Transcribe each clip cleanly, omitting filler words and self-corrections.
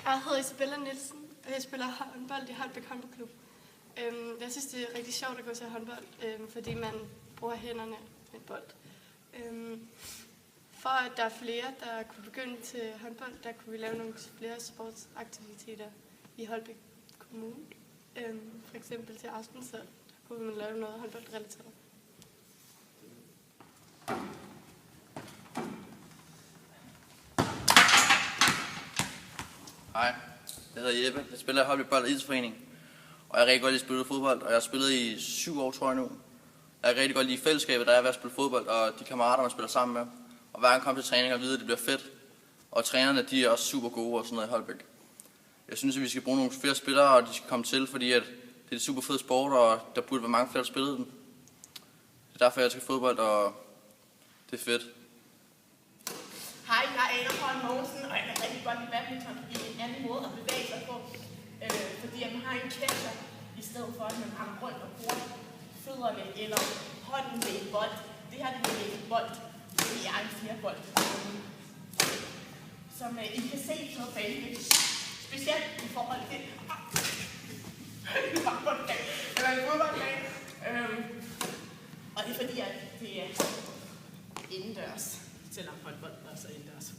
Jeg hedder Isabella Nielsen, og jeg spiller håndbold i Holbæk Håndboldklub. Jeg synes, det er rigtig sjovt at gå til håndbold, fordi man bruger hænderne med bold. For at der er flere, der kunne begynde til håndbold, der kunne vi lave nogle flere sportsaktiviteter i Holbæk Kommune. For eksempel til aftensad, der kunne man lave noget håndboldrelateret. Hej, jeg hedder Jeppe. Jeg spiller i Holbæk Bold- og Idrætsforening. Og jeg er rigtig godt lide at spille fodbold, og jeg har spillet i 7 år, tror jeg nu. Jeg er rigtig godt lide fællesskabet, der er ved at spille fodbold, og de kammerater, man spiller sammen med. Og hver gang jeg kommer til træning og vide, at det bliver fedt. Og trænerne, de er også super gode og sådan noget i Holbæk. Jeg synes, at vi skal bruge nogle flere spillere, og de skal komme til, fordi at det er et super fed sport, og der burde være mange flere, der spillede den. Det er derfor, jeg skal fodbold, og det er fedt. Hej, jeg er Ada Holm Mogensen, og jeg kan rigtig godt lide badminton i en anden måde at bevæge sig på. Fordi man har en kæmpe, i stedet for at man har rundt og bruger fødderne eller hånden med en bold. Det her det er en bold, det er en firebold. Som I kan se på banen, specielt i forhold til fodboldbane. Og det er fordi, at det er indendørs, selvom håndbold også er indendørs.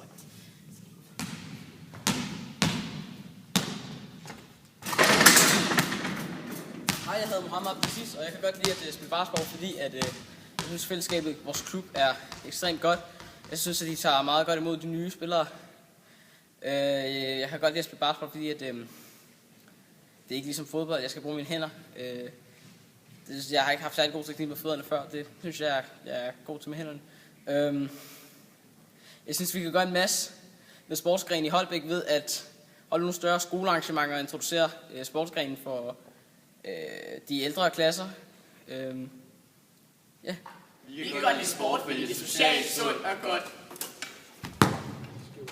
Hej, jeg hedder Mohammed Abdesis, og jeg kan godt lide at spille basketball, fordi at, jeg synes fællesskabet i vores klub er ekstremt godt. Jeg synes, at de tager meget godt imod de nye spillere. Jeg kan godt lide at spille basketball, fordi at, det er ikke ligesom fodbold, jeg skal bruge mine hænder. Jeg har ikke haft særlig god teknik med fødderne før, det synes jeg er god til med hænderne. Jeg synes, vi kan gøre en masse med sportsgrenen i Holbæk ved at holde nogle større skolearrangementer og introducere sportsgrenen for de ældre klasser. Vi kan godt lide sport, fordi det er socialt sundt og godt.